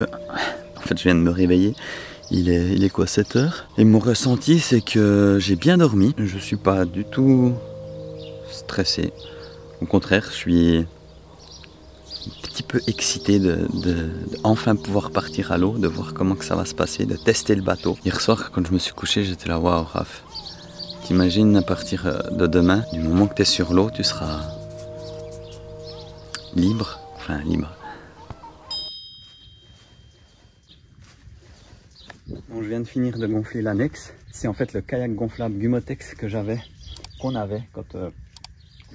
En fait, je viens de me réveiller. Il est quoi, 7 heures? Et mon ressenti, c'est que j'ai bien dormi. Je suis pas du tout stressé. Au contraire, je suis un petit peu excité de enfin pouvoir partir à l'eau, de voir comment que ça va se passer, de tester le bateau. Hier soir, quand je me suis couché, j'étais là, waouh, Raph. T'imagines à partir de demain, du moment que tu es sur l'eau, tu seras libre. Enfin, libre. Bon, je viens de finir de gonfler l'annexe. C'est en fait le kayak gonflable Gumotex que qu'on avait quand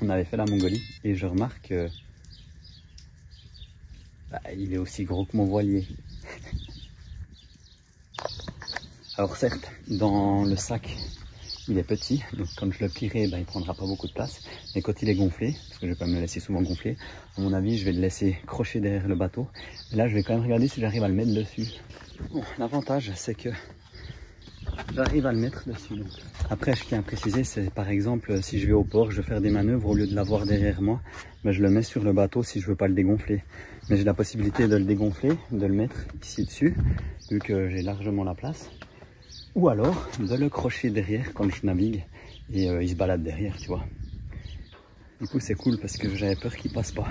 on avait fait la Mongolie. Et je remarque que il est aussi gros que mon voilier. Alors certes, dans le sac, il est petit, donc quand je le plierai, il prendra pas beaucoup de place. Mais quand il est gonflé, parce que je vais pas me le laisser souvent gonfler, à mon avis, je vais le laisser crocher derrière le bateau. Et là, je vais quand même regarder si j'arrive à le mettre dessus. Bon, l'avantage, c'est que j'arrive à le mettre dessus. Donc. Après, je tiens à préciser, c'est par exemple, si je vais au port, je vais faire des manœuvres, au lieu de l'avoir derrière moi, je le mets sur le bateau si je veux pas le dégonfler. Mais j'ai la possibilité de le dégonfler, de le mettre ici dessus, vu que j'ai largement la place. Ou alors, de le crocher derrière quand je navigue, et il se balade derrière, tu vois. Du coup, c'est cool parce que j'avais peur qu'il passe pas.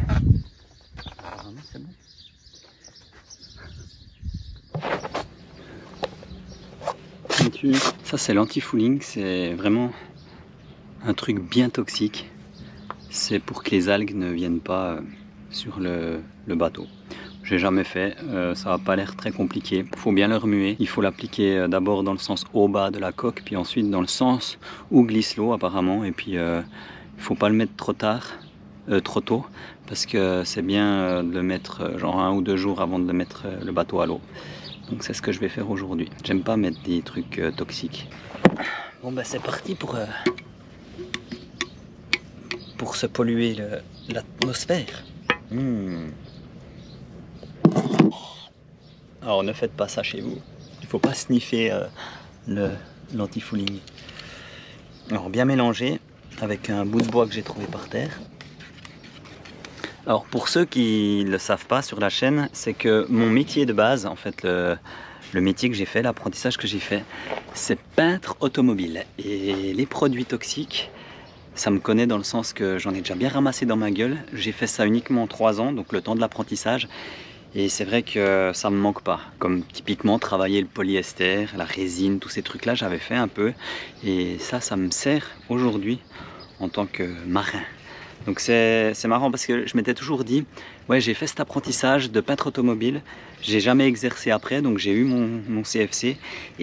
C'est bon. Ça c'est l'anti-fouling, c'est vraiment un truc bien toxique. C'est pour que les algues ne viennent pas sur le bateau. J'ai jamais fait, ça n'a pas l'air très compliqué. Il faut bien le remuer. Il faut l'appliquer d'abord dans le sens haut-bas de la coque, puis ensuite dans le sens où glisse l'eau apparemment. Et puis il faut pas le mettre trop tôt, parce que c'est bien de le mettre genre 1 ou 2 jours avant de mettre le bateau à l'eau. Donc c'est ce que je vais faire aujourd'hui. J'aime pas mettre des trucs toxiques. Bon c'est parti pour se polluer l'atmosphère. Alors ne faites pas ça chez vous. Il faut pas sniffer l'anti-fouling. Alors bien mélanger avec un bout de bois que j'ai trouvé par terre. Alors pour ceux qui ne le savent pas sur la chaîne, c'est que mon métier de base, en fait le métier que j'ai fait, l'apprentissage que j'ai fait, c'est peintre automobile. Et les produits toxiques, ça me connaît dans le sens que j'en ai déjà bien ramassé dans ma gueule. J'ai fait ça uniquement 3 ans, donc le temps de l'apprentissage. Et c'est vrai que ça me manque pas. Comme typiquement travailler le polyester, la résine, tous ces trucs-là, j'avais fait un peu. Et ça me sert aujourd'hui en tant que marin. Donc c'est marrant parce que je m'étais toujours dit, ouais, j'ai fait cet apprentissage de peintre automobile, j'ai jamais exercé après, donc j'ai eu mon CFC,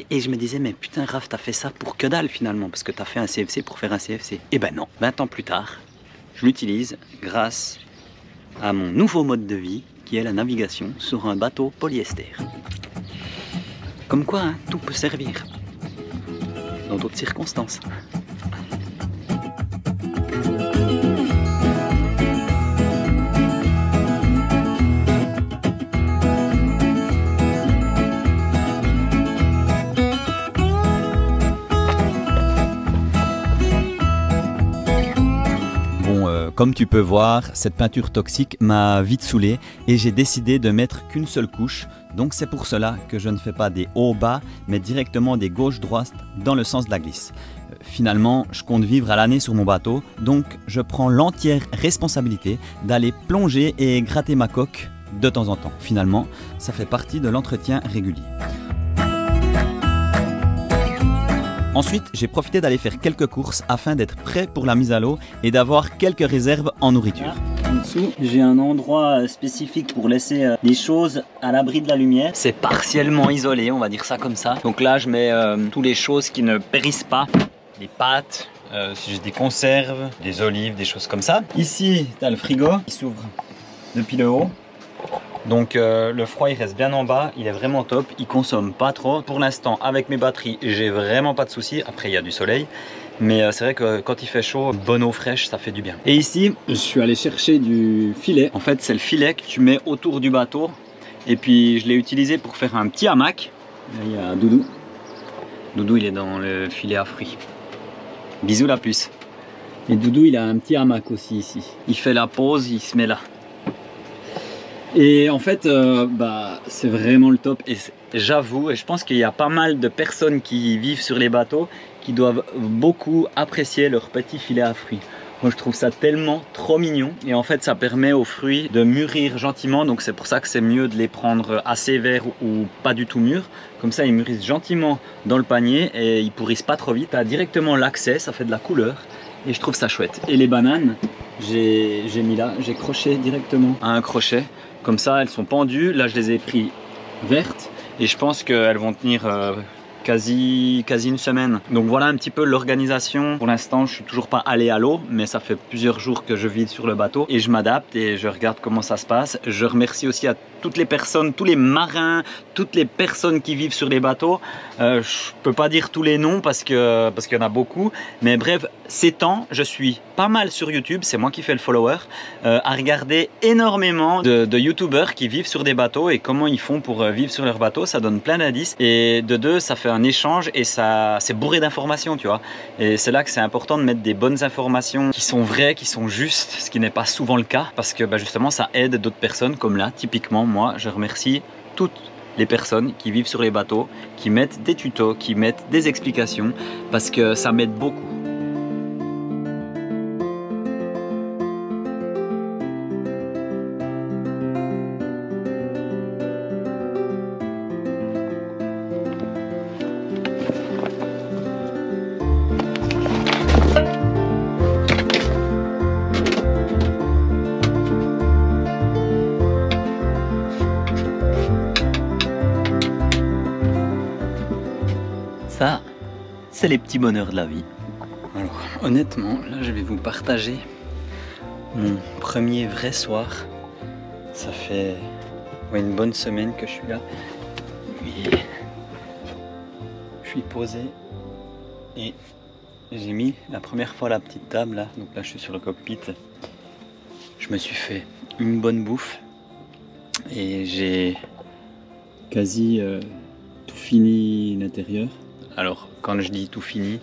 et je me disais, mais putain Raph, t'as fait ça pour que dalle finalement, parce que t'as fait un CFC pour faire un CFC. Et ben non, 20 ans plus tard, je l'utilise grâce à mon nouveau mode de vie, qui est la navigation sur un bateau polyester. Comme quoi, hein, tout peut servir, dans d'autres circonstances. Comme tu peux voir, cette peinture toxique m'a vite saoulé et j'ai décidé de mettre qu'une seule couche. Donc c'est pour cela que je ne fais pas des hauts-bas, mais directement des gauche-droite dans le sens de la glisse. Finalement, je compte vivre à l'année sur mon bateau, donc je prends l'entière responsabilité d'aller plonger et gratter ma coque de temps en temps. Finalement, ça fait partie de l'entretien régulier. Ensuite, j'ai profité d'aller faire quelques courses afin d'être prêt pour la mise à l'eau et d'avoir quelques réserves en nourriture. En dessous, j'ai un endroit spécifique pour laisser les choses à l'abri de la lumière. C'est partiellement isolé, on va dire ça comme ça. Donc là, je mets toutes les choses qui ne périssent pas. Des pâtes, si j'ai des conserves, des olives, des choses comme ça. Ici, tu as le frigo qui s'ouvre depuis le haut. Donc le froid il reste bien en bas, il est vraiment top, il consomme pas trop. Pour l'instant avec mes batteries j'ai vraiment pas de soucis, après il y a du soleil. Mais c'est vrai que quand il fait chaud, bonne eau fraîche ça fait du bien. Et ici je suis allé chercher du filet. En fait c'est le filet que tu mets autour du bateau. Et puis je l'ai utilisé pour faire un petit hamac. Là il y a Doudou. Doudou il est dans le filet à fruits. Bisous la puce. Et Doudou il a un petit hamac aussi ici. Il fait la pause, il se met là. Et en fait, c'est vraiment le top. Et j'avoue, et je pense qu'il y a pas mal de personnes qui vivent sur les bateaux qui doivent beaucoup apprécier leur petit filet à fruits. Moi je trouve ça tellement trop mignon et en fait ça permet aux fruits de mûrir gentiment, donc c'est pour ça que c'est mieux de les prendre assez verts ou pas du tout mûrs. Comme ça ils mûrissent gentiment dans le panier et ils pourrissent pas trop vite. Tu as directement l'accès, ça fait de la couleur et je trouve ça chouette. Et les bananes, j'ai mis là, j'ai croché directement à un crochet. Comme ça elles sont pendues, là je les ai pris vertes et je pense qu'elles vont tenir quasi une semaine. Donc voilà un petit peu l'organisation. Pour l'instant je suis toujours pas allé à l'eau, mais ça fait plusieurs jours que je vis sur le bateau et je m'adapte et je regarde comment ça se passe. Je remercie aussi à toutes les personnes, tous les marins, toutes les personnes qui vivent sur les bateaux. Je peux pas dire tous les noms parce qu'il y en a beaucoup, mais bref, ces temps je suis pas mal sur YouTube, c'est moi qui fais le follower, à regarder énormément de youtubeurs qui vivent sur des bateaux et comment ils font pour vivre sur leur bateau. Ça donne plein d'indices et de deux ça fait un échange et ça c'est bourré d'informations, tu vois. Et c'est là que c'est important de mettre des bonnes informations qui sont vraies, qui sont justes, ce qui n'est pas souvent le cas parce que justement ça aide d'autres personnes. Comme là typiquement moi je remercie toutes les personnes qui vivent sur les bateaux, qui mettent des tutos, qui mettent des explications parce que ça m'aide beaucoup. Ça, c'est les petits bonheurs de la vie. Alors, honnêtement, là, je vais vous partager mon premier vrai soir. Ça fait une bonne semaine que je suis là. Puis, je suis posé et j'ai mis la première fois la petite table là. Donc là, je suis sur le cockpit. Je me suis fait une bonne bouffe et j'ai quasi tout fini l'intérieur. Alors quand je dis tout fini,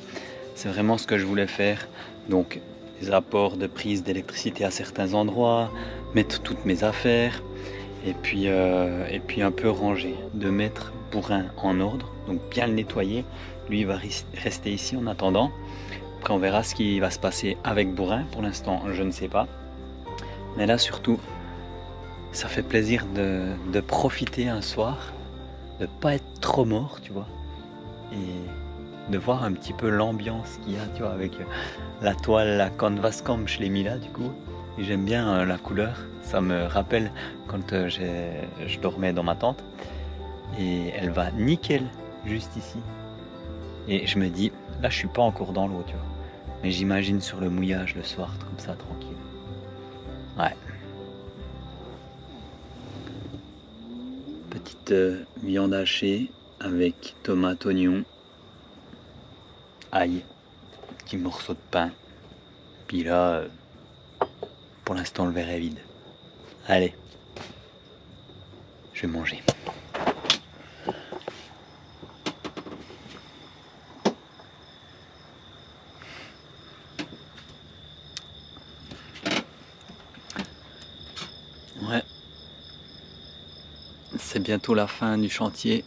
c'est vraiment ce que je voulais faire. Donc les apports de prise d'électricité à certains endroits, mettre toutes mes affaires et puis un peu ranger, de mettre bourrin en ordre, donc bien le nettoyer. Lui il va rester ici en attendant. Après on verra ce qui va se passer avec bourrin. Pour l'instant je ne sais pas. Mais là surtout, ça fait plaisir de profiter un soir, de pas être trop mort, tu vois. Et de voir un petit peu l'ambiance qu'il y a, tu vois, avec la toile, la canvas comme je l'ai mis là du coup. Et j'aime bien la couleur, ça me rappelle quand je dormais dans ma tente. Et elle va nickel juste ici. Et je me dis, là je suis pas encore dans l'eau, tu vois. Mais j'imagine sur le mouillage le soir, comme ça, tranquille. Ouais. Petite viande hachée avec tomate, oignon, ail, petit morceau de pain. Puis là, pour l'instant le verre est vide. Allez, je vais manger. Ouais, c'est bientôt la fin du chantier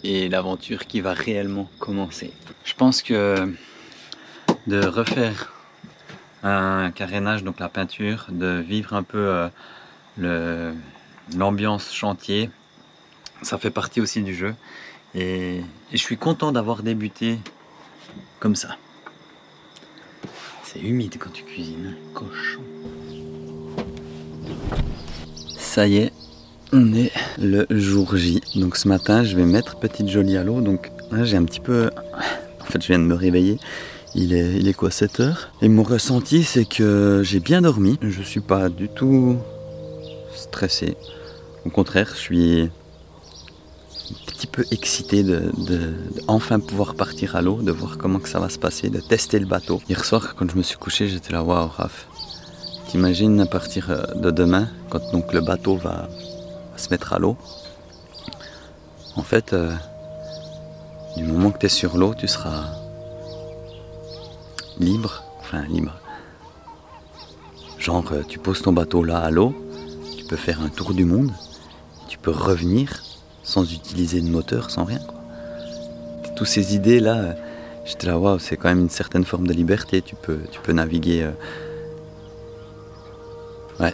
et l'aventure qui va réellement commencer. Je pense que de refaire un carénage, donc la peinture, de vivre un peu l'ambiance chantier, ça fait partie aussi du jeu et je suis content d'avoir débuté comme ça. C'est humide quand tu cuisines, cochon. Ça y est, on est le jour J. Donc ce matin, je vais mettre petite Jolie à l'eau. Donc là, j'ai un petit peu... En fait, je viens de me réveiller. Il est quoi, 7 heures? Et mon ressenti, c'est que j'ai bien dormi. Je suis pas du tout stressé. Au contraire, je suis un petit peu excité de enfin pouvoir partir à l'eau, de voir comment que ça va se passer, de tester le bateau. Hier soir, quand je me suis couché, j'étais là, waouh, Raph. T'imagines à partir de demain, quand donc le bateau va se mettre à l'eau, en fait, du moment que tu es sur l'eau, tu seras libre, enfin libre. Genre, tu poses ton bateau là à l'eau, tu peux faire un tour du monde, tu peux revenir sans utiliser de moteur, sans rien, quoi. Toutes ces idées là, j'étais là, waouh, c'est quand même une certaine forme de liberté, tu peux naviguer. Ouais,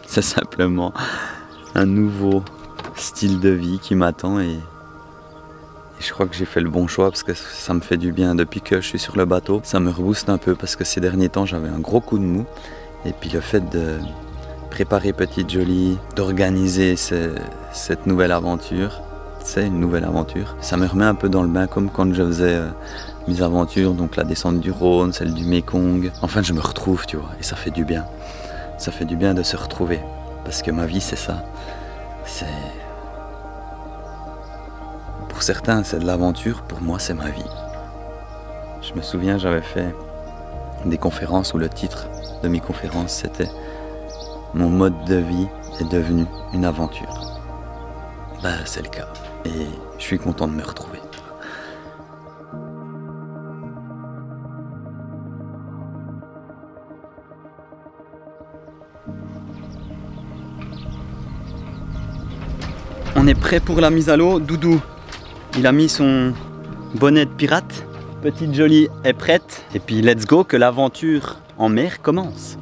c'est simplement un nouveau style de vie qui m'attend et je crois que j'ai fait le bon choix parce que ça me fait du bien. Depuis que je suis sur le bateau, ça me rebooste un peu parce que ces derniers temps j'avais un gros coup de mou. Et puis le fait de préparer Petite Jolie, d'organiser cette nouvelle aventure, c'est une nouvelle aventure. Ça me remet un peu dans le bain comme quand je faisais mes aventures, donc la descente du Rhône, celle du Mékong. Enfin je me retrouve, tu vois, et ça fait du bien. Ça fait du bien de se retrouver parce que ma vie c'est ça. Pour certains, c'est de l'aventure, pour moi, c'est ma vie. Je me souviens, j'avais fait des conférences où le titre de mes conférences, c'était « Mon mode de vie est devenu une aventure ». Bah, c'est le cas. Et je suis content de me retrouver. On est prêt pour la mise à l'eau. Doudou, il a mis son bonnet de pirate. Petite Jolie est prête. Et puis let's go, que l'aventure en mer commence.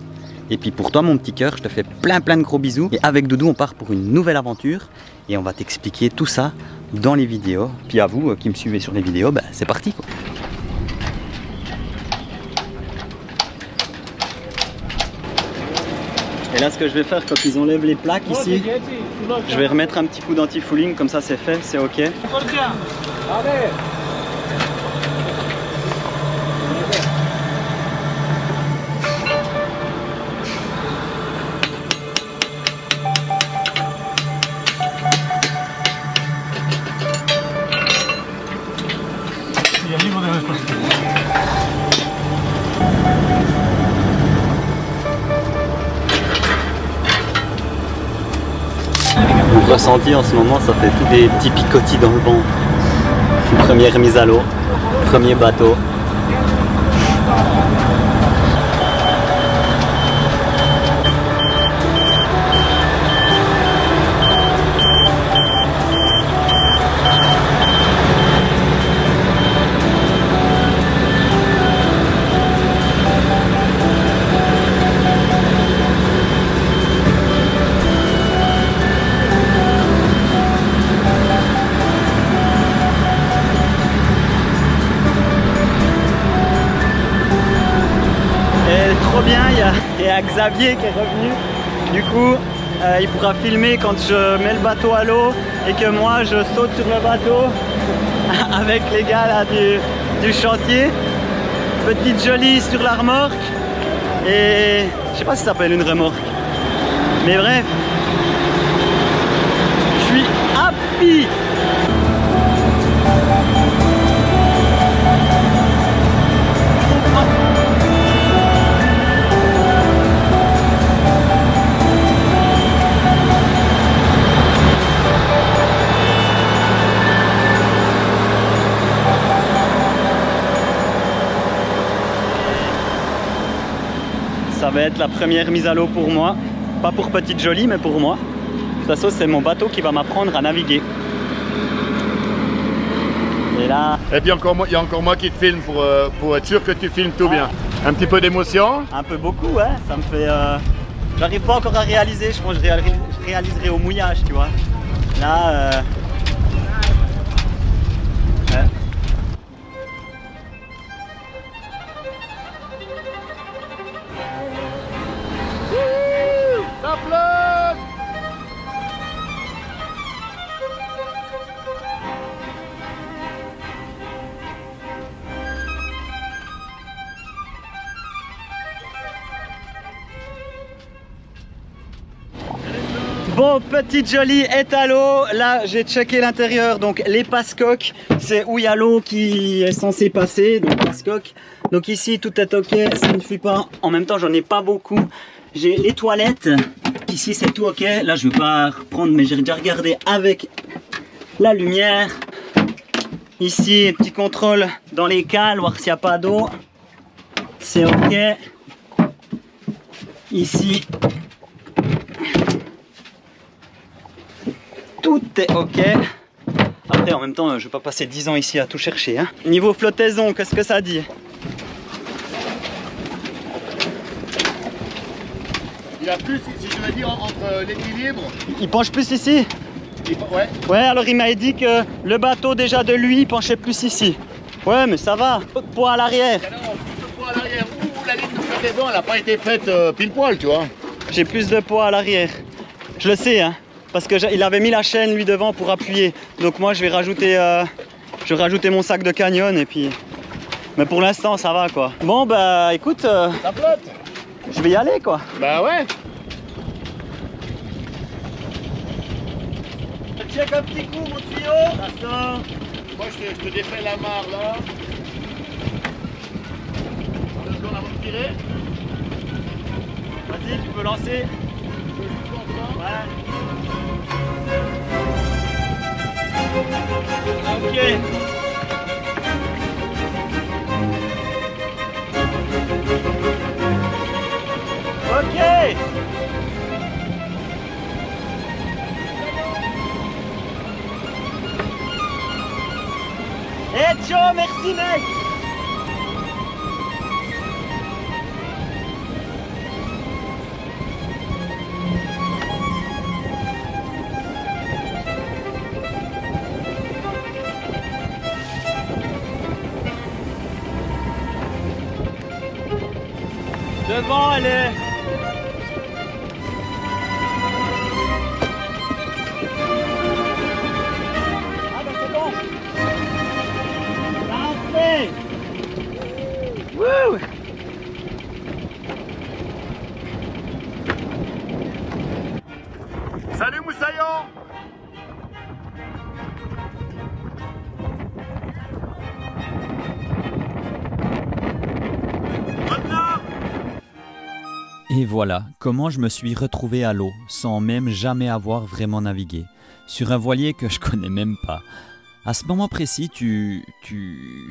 Et puis pour toi mon petit cœur, je te fais plein de gros bisous. Et avec Doudou, on part pour une nouvelle aventure. Et on va t'expliquer tout ça dans les vidéos. Puis à vous qui me suivez sur les vidéos, bah, c'est parti quoi. Et là ce que je vais faire quand ils enlèvent les plaques ici, je vais remettre un petit coup d'anti-fouling, comme ça c'est fait, c'est ok. Le ressenti en ce moment, ça fait tous des petits picotis dans le ventre. Première mise à l'eau, premier bateau. Bien, il y a Xavier qui est revenu, du coup il pourra filmer quand je mets le bateau à l'eau et que moi je saute sur le bateau avec les gars là du chantier. Petite Jolie sur la remorque et je sais pas si ça s'appelle une remorque, mais bref, je suis happy. Ça va être la première mise à l'eau pour moi, pas pour Petite Jolie mais pour moi. De toute façon c'est mon bateau qui va m'apprendre à naviguer. Et là... Et puis il y a encore moi qui te filme pour être sûr que tu filmes tout bien. Un petit peu d'émotion? Un peu beaucoup, ouais, ça me fait... J'arrive pas encore à réaliser, je pense que je réaliserai au mouillage, tu vois. Là... Ouais. Ça flotte! Bon, Petite Jolie est à l'eau. Là, j'ai checké l'intérieur. Donc, les passe-coques, c'est où il y a l'eau qui est censée passer. Donc, passe-coques. Donc, ici, tout est ok. Ça ne fuit pas. En même temps, j'en ai pas beaucoup. J'ai les toilettes. Ici, c'est tout ok. Là, je vais pas reprendre, mais j'ai déjà regardé avec la lumière. Ici, petit contrôle dans les cales, voir s'il n'y a pas d'eau. C'est ok. Ici. tout est ok. Après, en même temps, je vais pas passer 10 ans ici à tout chercher. Hein. Niveau flottaison, qu'est-ce que ça dit? Il a plus, si je veux dire, entre l'équilibre. Il penche plus ici? Ouais. Ouais, alors il m'a dit que le bateau déjà de lui, il penchait plus ici. Ouais, mais ça va. Peu de poids à l'arrière. Alors, plus de poids à l'arrière. Ouh, la ligne de flottaison, elle n'a pas été faite pile poil, tu vois. J'ai plus de poids à l'arrière. Je le sais, hein. Parce qu'il avait mis la chaîne lui devant pour appuyer. Donc moi je vais rajouter mon sac de canyon et puis. Mais pour l'instant ça va quoi. Bon bah écoute. Ça flotte. Je vais y aller quoi. Bah ouais. Je check un petit coup mon tuyau. Ça sort. Moi je te défais la mare là. 2 secondes avant de tirer. Vas-y, tu peux lancer. Ouais. Ok. Ok. Eh Joe, merci mec. Devant, elle est. Ah bah c'est bon. Parfait. Wouh. Salut Moussaillon. Et voilà comment je me suis retrouvé à l'eau sans même jamais avoir vraiment navigué, sur un voilier que je connais même pas. À ce moment précis, tu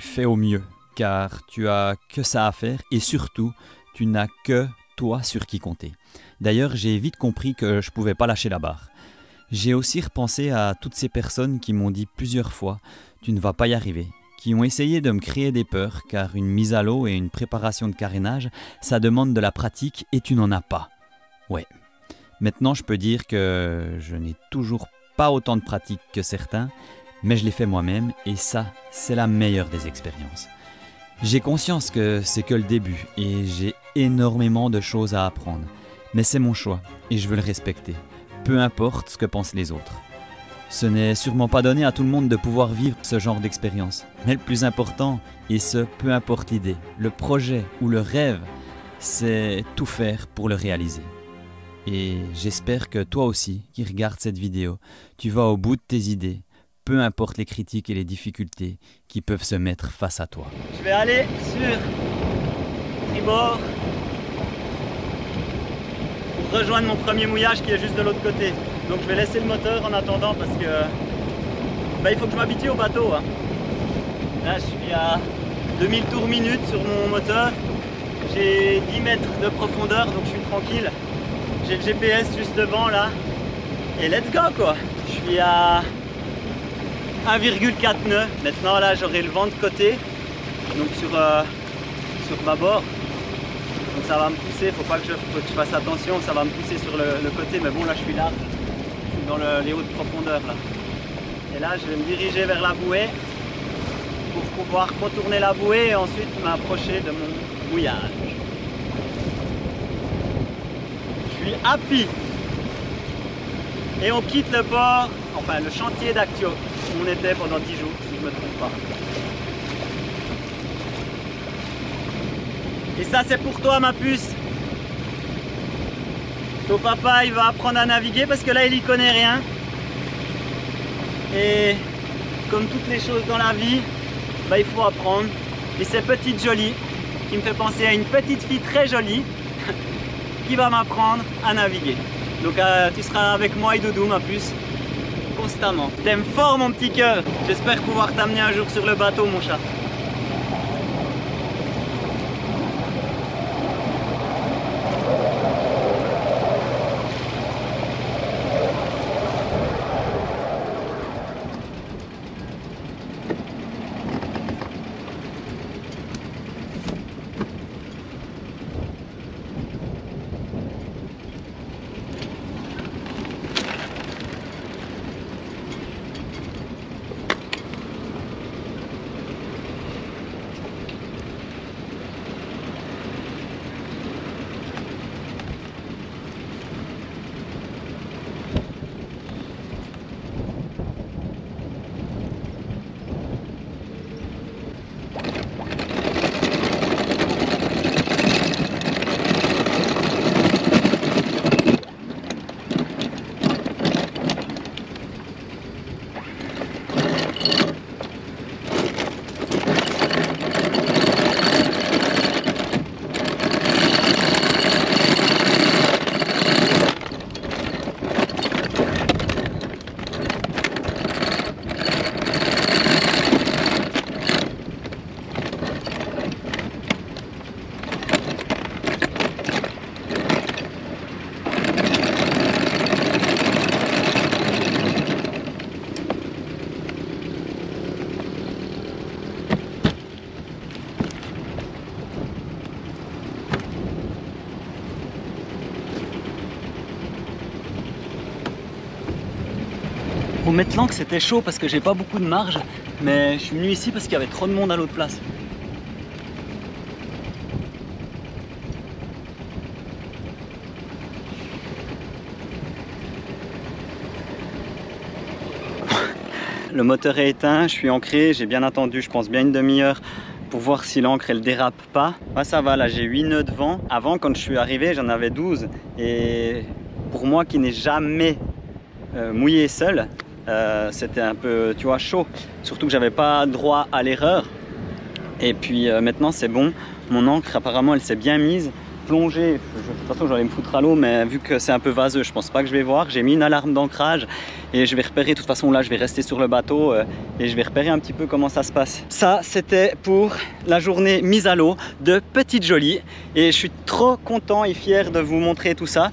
fais au mieux, car tu as que ça à faire et surtout, tu n'as que toi sur qui compter. D'ailleurs, j'ai vite compris que je pouvais pas lâcher la barre. J'ai aussi repensé à toutes ces personnes qui m'ont dit plusieurs fois « tu ne vas pas y arriver », qui ont essayé de me créer des peurs, car une mise à l'eau et une préparation de carénage, ça demande de la pratique et tu n'en as pas. Ouais. Maintenant, je peux dire que je n'ai toujours pas autant de pratique que certains, mais je l'ai fait moi-même et ça, c'est la meilleure des expériences. J'ai conscience que c'est que le début et j'ai énormément de choses à apprendre, mais c'est mon choix et je veux le respecter, peu importe ce que pensent les autres. Ce n'est sûrement pas donné à tout le monde de pouvoir vivre ce genre d'expérience. Mais le plus important, et ce peu importe l'idée, le projet ou le rêve, c'est tout faire pour le réaliser. Et j'espère que toi aussi, qui regardes cette vidéo, tu vas au bout de tes idées, peu importe les critiques et les difficultés qui peuvent se mettre face à toi. Je vais aller sur tribord pour rejoindre mon premier mouillage qui est juste de l'autre côté. Donc je vais laisser le moteur en attendant parce que il faut que je m'habitue au bateau. Hein. Là je suis à 2000 tours minute sur mon moteur. J'ai 10 mètres de profondeur donc je suis tranquille. J'ai le GPS juste devant là. Et let's go quoi. Je suis à 1,4 nœuds. Maintenant là j'aurai le vent de côté. Donc sur ma bord. Donc ça va me pousser, faut que je fasse attention, ça va me pousser sur le côté. Mais bon là je suis large. Dans les hautes profondeurs là. Et là je vais me diriger vers la bouée pour pouvoir contourner la bouée et ensuite m'approcher de mon mouillage. Je suis happy. Et on quitte le port, enfin le chantier d'Actio où on était pendant 10 jours si je ne me trompe pas. Et ça c'est pour toi ma puce. Ton papa il va apprendre à naviguer parce que là il y connaît rien. Et comme toutes les choses dans la vie, il faut apprendre. Et c'est Petite Jolie qui me fait penser à une petite fille très jolie qui va m'apprendre à naviguer. Donc tu seras avec moi et Doudou ma puce constamment. T'aimes fort mon petit cœur. J'espère pouvoir t'amener un jour sur le bateau mon chat. Pour mettre l'ancre c'était chaud parce que j'ai pas beaucoup de marge, mais je suis venu ici parce qu'il y avait trop de monde à l'autre place. Le moteur est éteint, je suis ancré, j'ai bien attendu, je pense bien une demi-heure pour voir si l'ancre elle dérape pas. Moi ça va, là j'ai 8 nœuds de vent. Avant quand je suis arrivé j'en avais 12 et pour moi qui n'ai jamais mouillé seul, c'était un peu, tu vois, chaud. Surtout que j'avais pas droit à l'erreur. Et puis maintenant c'est bon, mon ancre apparemment elle s'est bien mise. Plongée, de toute façon j'allais me foutre à l'eau, mais vu que c'est un peu vaseux, je pense pas que je vais voir. J'ai mis une alarme d'ancrage et je vais repérer, de toute façon là je vais rester sur le bateau et je vais repérer un petit peu comment ça se passe. Ça c'était pour la journée mise à l'eau de Petite Jolie et je suis trop content et fier de vous montrer tout ça.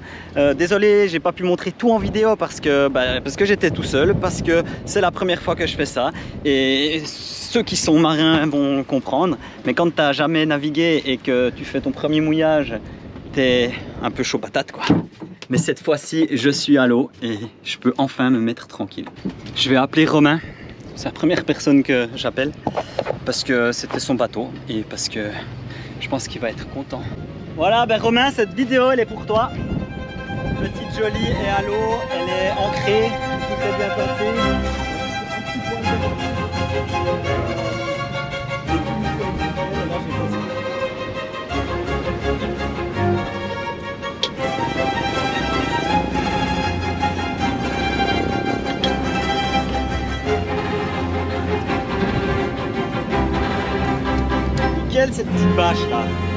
Désolé, j'ai pas pu montrer tout en vidéo parce que j'étais tout seul, parce que c'est la première fois que je fais ça et ceux qui sont marins vont comprendre, mais quand tu n'as jamais navigué et que tu fais ton premier mouillage, t'es un peu chaud patate quoi. Mais cette fois-ci, je suis à l'eau et je peux enfin me mettre tranquille. Je vais appeler Romain, c'est la première personne que j'appelle parce que c'était son bateau et parce que je pense qu'il va être content. Voilà, ben Romain, cette vidéo elle est pour toi. Petite Jolie est à l'eau, elle est ancrée, tout s'est bien passé. Nickel cette petite bâche là.